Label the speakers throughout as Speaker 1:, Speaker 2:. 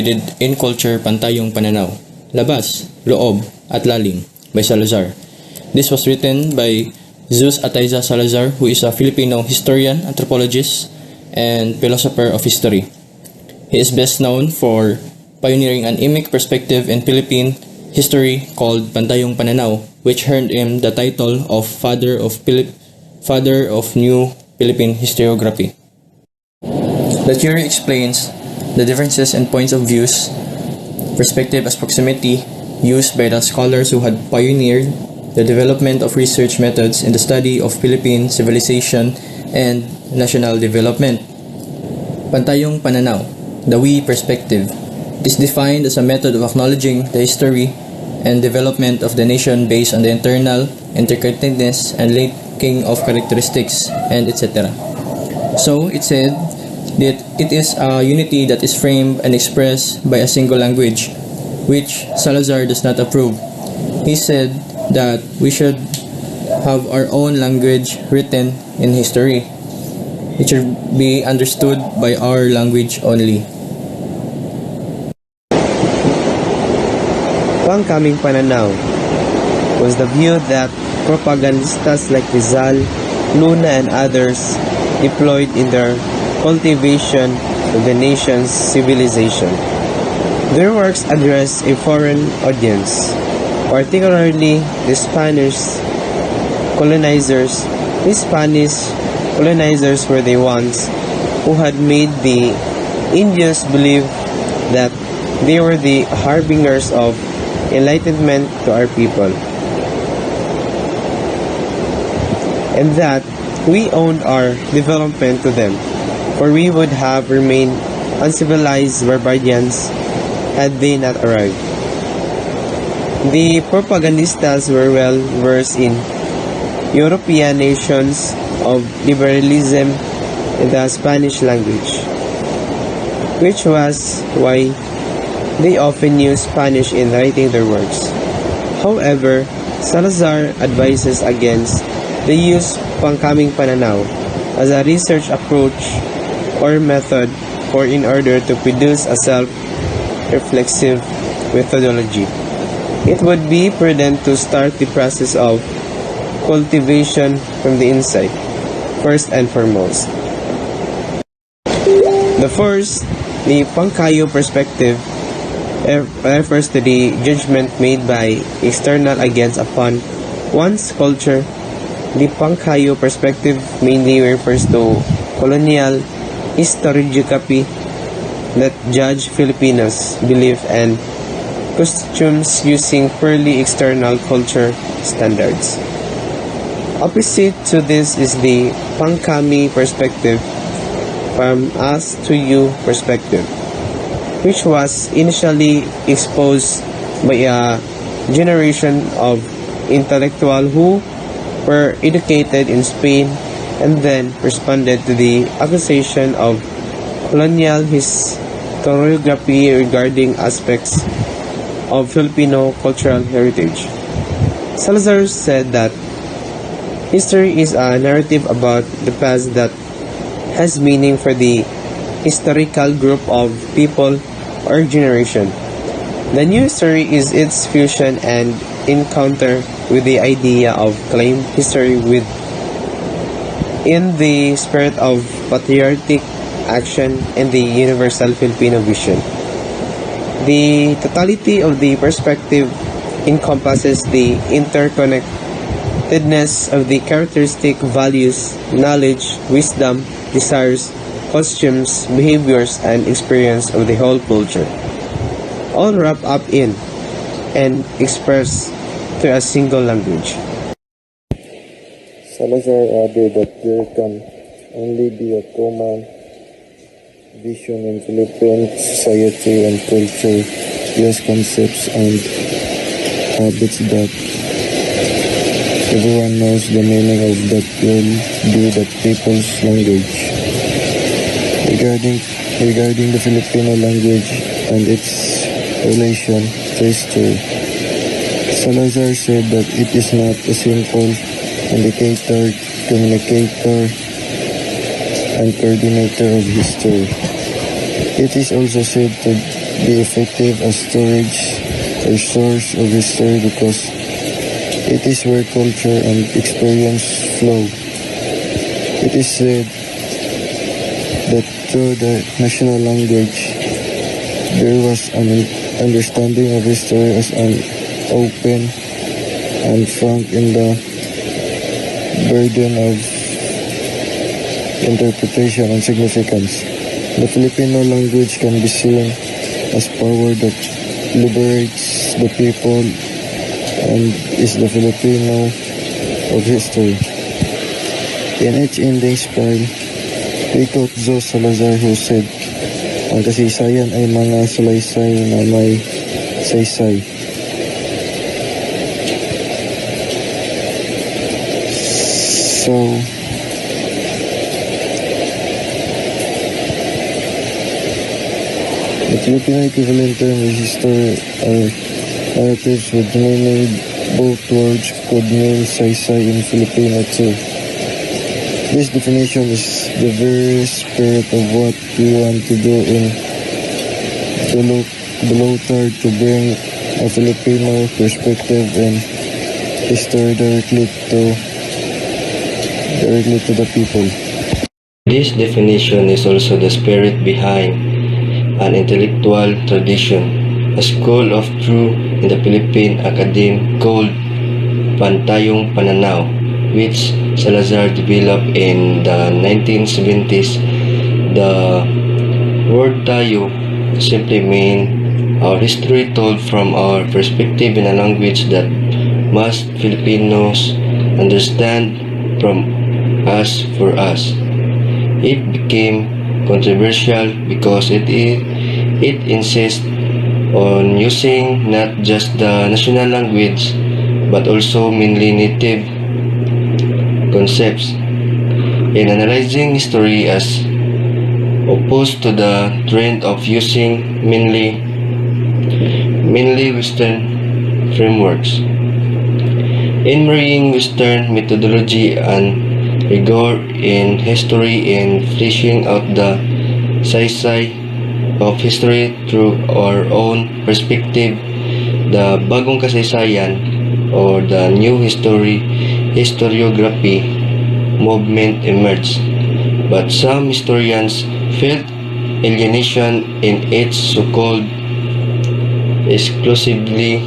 Speaker 1: in Culture, Pantayong Pananaw, Labas, Loob, at Lalim by Salazar. This was written by Zeus Ataiza Salazar, who is a Filipino historian, anthropologist, and philosopher of history. He is best known for pioneering an imic perspective in Philippine history called Pantayong Pananaw, which earned him the title of Father of New Philippine Historiography. The theory explains the differences in points of views, perspective as proximity, used by the scholars who had pioneered the development of research methods in the study of Philippine civilization and national development. Pantayong Pananaw, the we perspective, is defined as a method of acknowledging the history and development of the nation based on the internal interconnectedness and linking of characteristics and etc. So it said that it is a unity that is framed and expressed by a single language, which Salazar does not approve. He said that we should have our own language written in history. It should be understood by our language only.
Speaker 2: Pangkaming pananaw was the view that propagandistas like Rizal, Luna, and others deployed in their cultivation of the nation's civilization. Their works address a foreign audience, particularly the Spanish colonizers. The Spanish colonizers were the ones who had made the Indians believe that they were the harbingers of enlightenment to our people, and that we owed our development to them, for we would have remained uncivilized barbarians had they not arrived. The propagandistas were well versed in European nations of liberalism in the Spanish language, which was why they often used Spanish in writing their works. However, Salazar advises against the use of pangkaming pananaw as a research approach or method in order to produce a self-reflexive methodology. It would be prudent to start the process of cultivation from the inside, first and foremost. The Pangkayo perspective refers to the judgment made by external agents upon one's culture. The Pangkayo perspective mainly refers to colonial historiography that judge Filipinos' belief and costumes using purely external culture standards. Opposite to this is the Pangkami perspective, from us to you perspective, which was initially exposed by a generation of intellectuals who were educated in Spain and then responded to the accusation of colonial historiography regarding aspects of Filipino cultural heritage. Salazar said that history is a narrative about the past that has meaning for the historical group of people or generation. The new history is its fusion and encounter with the idea of claimed history in the spirit of patriotic action and the universal Filipino vision. The totality of the perspective encompasses the interconnectedness of the characteristic values, knowledge, wisdom, desires, costumes, behaviors, and experience of the whole culture, all wrapped up in and expressed through a single language.
Speaker 3: Salazar added that there can only be a common vision in Philippine society and culture, yes, concepts and habits that everyone knows the meaning of that will be the people's language. Regarding the Filipino language and its relation to history, Salazar said that it is not a simple indicator, communicator, and coordinator of history. It is also said to be effective as storage or source of history because it is where culture and experience flow. It is said that through the national language, there was an understanding of history as an open and frank in the burden of interpretation and significance. The Filipino language can be seen as power that liberates the people and is the Filipino of history. In each ending spell, we quote Jose Salazar who said, ang kasaysayan ay mga salaysay na may saysay. So, the Filipino equivalent term is history or narratives with meaning. Both words could mean saysay in Filipino too. This definition is the very spirit of what we want to do in the Lothar to bring a Filipino perspective and history directly to the people.
Speaker 4: This definition is also the spirit behind an intellectual tradition, a school of thought in the Philippine Academy called Pantayong Pananaw, which Salazar developed in the 1970s. The word tayo simply means our history told from our perspective in a language that most Filipinos understand, from us for us. It became controversial because it insists on using not just the national language but also mainly native concepts. In analyzing history as opposed to the trend of using mainly Western frameworks. In marrying Western methodology and rigor in history and fleshing out the saysay of history through our own perspective, the bagong kasaysayan or the new historiography movement emerged. But some historians felt alienation in its so-called exclusivity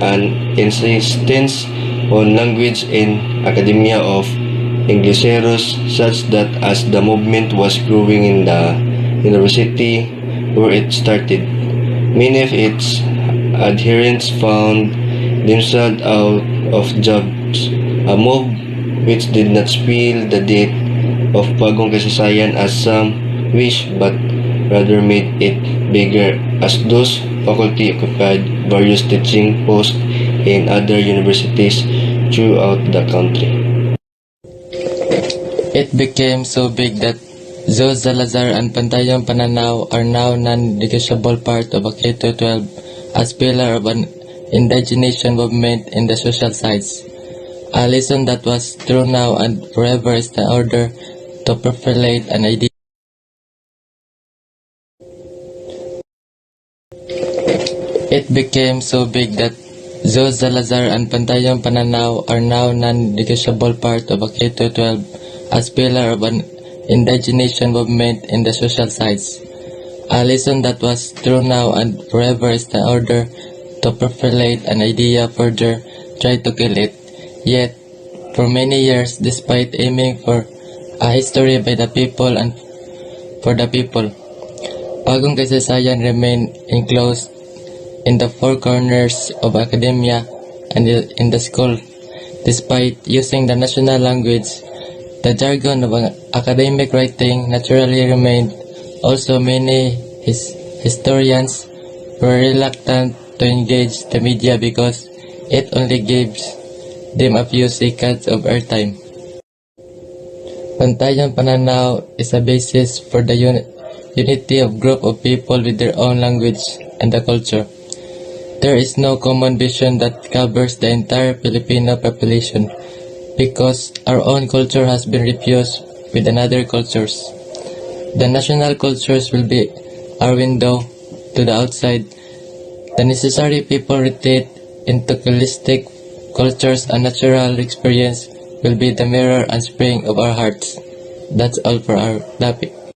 Speaker 4: and insistence on language in academia of Ingleseros, such that as the movement was growing in the university where it started, many of its adherents found themselves out of jobs, a move which did not spell the death of bagong kasaysayan as some wish, but rather made it bigger as those faculty occupied various teaching posts in other universities throughout the country.
Speaker 5: It became so big that Jose Salazar and Pantayong Pananaw are now non-negotiable part of a K-12 as pillar of an indigenation movement in the social science. A lesson that was true now and forever is the order to perfilate an idea. It became so big that Jose Salazar and Pantayong Pananaw are now non-negotiable part of a K-12 as pillar of an indigenation movement in the social science. A lesson that was true now and forever is the order to perfilate an idea further try to kill it. Yet, for many years, despite aiming for a history by the people and for the people, bagong kasaysayan remained enclosed in the four corners of academia and in the school. Despite using the national language, the jargon of academic writing naturally remained. Also, many historians were reluctant to engage the media because it only gives them a few seconds of airtime. Pantayong Pananaw is a basis for the unity of group of people with their own language and the culture. There is no common vision that covers the entire Filipino population because our own culture has been refused with another cultures. The national cultures will be our window to the outside. The necessary people rotate into holistic cultures and natural experience will be the mirror and spring of our hearts. That's all for our topic.